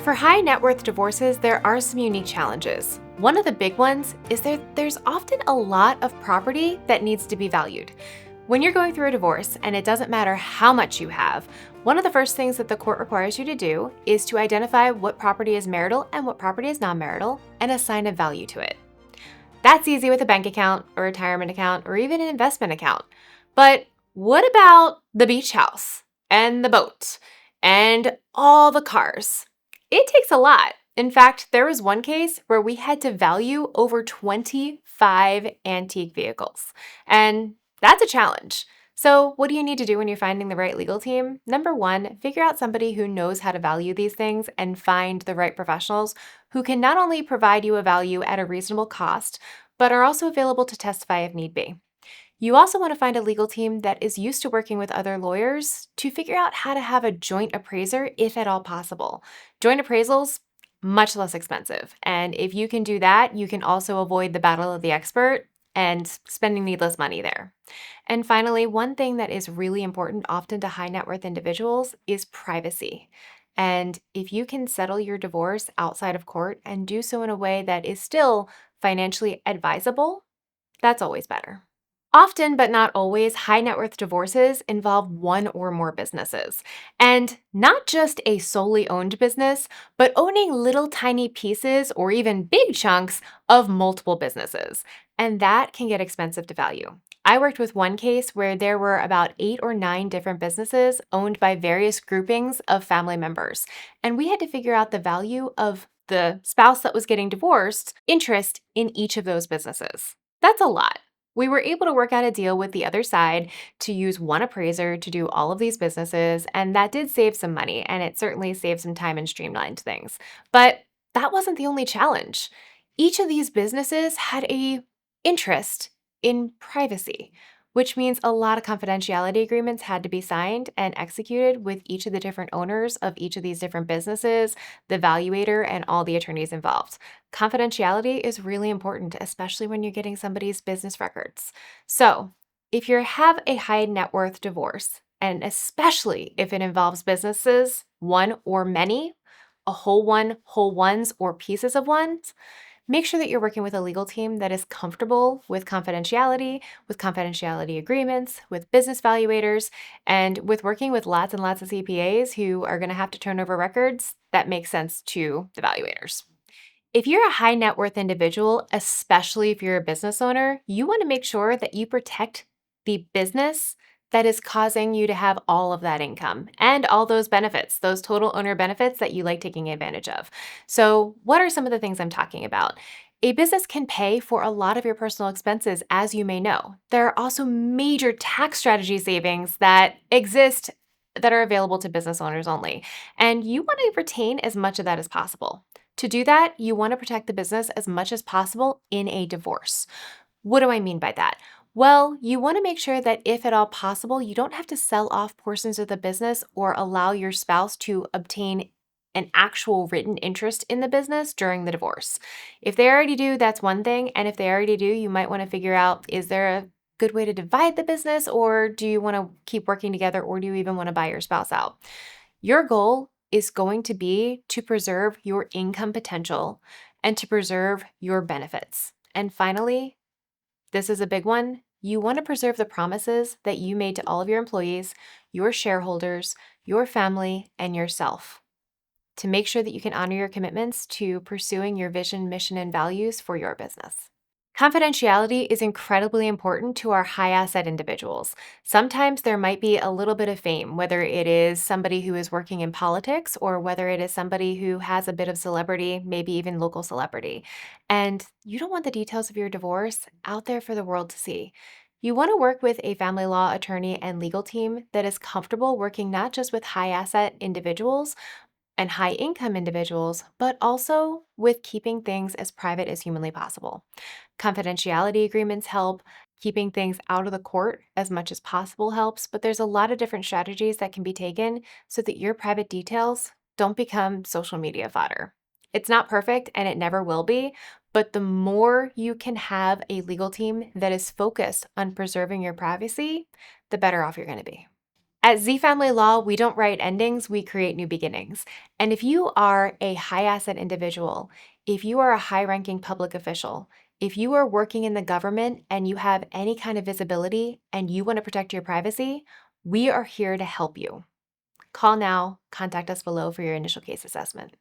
For high net worth divorces, there are some unique challenges. One of the big ones is there's often a lot of property that needs to be valued. When you're going through a divorce, and it doesn't matter how much you have, one of the first things that the court requires you to do is to identify what property is marital and what property is non-marital and assign a value to it. That's easy with a bank account, a retirement account, or even an investment account. But what about the beach house and the boat and all the cars? It takes a lot. In fact, there was one case where we had to value over 25 antique vehicles. And that's a challenge. So, what do you need to do when you're finding the right legal team? Number one, figure out somebody who knows how to value these things and find the right professionals who can not only provide you a value at a reasonable cost, but are also available to testify if need be. You also want to find a legal team that is used to working with other lawyers to figure out how to have a joint appraiser if at all possible. Joint appraisals, much less expensive. And if you can do that, you can also avoid the battle of the expert and spending needless money there. And finally, one thing that is really important often to high net worth individuals is privacy. And if you can settle your divorce outside of court and do so in a way that is still financially advisable, that's always better. Often, but not always, high net worth divorces involve one or more businesses. And not just a solely owned business, but owning little tiny pieces or even big chunks of multiple businesses. And that can get expensive to value. I worked with one case where there were about 8 or 9 different businesses owned by various groupings of family members. And we had to figure out the value of the spouse that was getting divorced interest in each of those businesses. That's a lot. We were able to work out a deal with the other side to use one appraiser to do all of these businesses, and that did save some money, and it certainly saved some time and streamlined things. But that wasn't the only challenge. Each of these businesses had a interest in privacy, which means a lot of confidentiality agreements had to be signed and executed with each of the different owners of each of these different businesses, the valuator, and all the attorneys involved. Confidentiality is really important, especially when you're getting somebody's business records. So, if you have a high net worth divorce, and especially if it involves businesses, one or many, a whole one, whole ones, or pieces of ones, make sure that you're working with a legal team that is comfortable with confidentiality agreements, with business valuators, and with working with lots and lots of CPAs who are going to have to turn over records that make sense to the valuators. If you're a high net worth individual, especially if you're a business owner, you want to make sure that you protect the business that is causing you to have all of that income and all those benefits, those total owner benefits that you like taking advantage of. So, what are some of the things I'm talking about? A business can pay for a lot of your personal expenses, as you may know. There are also major tax strategy savings that exist that are available to business owners only, and you want to retain as much of that as possible. To do that, you want to protect the business as much as possible in a divorce. What do I mean by that? Well, you want to make sure that if at all possible, you don't have to sell off portions of the business or allow your spouse to obtain an actual written interest in the business during the divorce. If they already do, that's one thing. And if they already do, you might want to figure out, is there a good way to divide the business, or do you want to keep working together, or do you even want to buy your spouse out? Your goal is going to be to preserve your income potential and to preserve your benefits. And finally, this is a big one. You want to preserve the promises that you made to all of your employees, your shareholders, your family, and yourself to make sure that you can honor your commitments to pursuing your vision, mission, and values for your business. Confidentiality is incredibly important to our high asset individuals. Sometimes there might be a little bit of fame, whether it is somebody who is working in politics or whether it is somebody who has a bit of celebrity, maybe even local celebrity. And you don't want the details of your divorce out there for the world to see. You want to work with a family law attorney and legal team that is comfortable working not just with high asset individuals, and high income individuals, but also with keeping things as private as humanly possible. Confidentiality agreements help. Keeping things out of the court as much as possible helps, but there's a lot of different strategies that can be taken so that your private details don't become social media fodder. It's not perfect and it never will be, but the more you can have a legal team that is focused on preserving your privacy, the better off you're going to be. At Z Family Law, we don't write endings, we create new beginnings. And if you are a high asset individual, if you are a high ranking public official, if you are working in the government and you have any kind of visibility and you want to protect your privacy, we are here to help you. Call now, contact us below for your initial case assessment.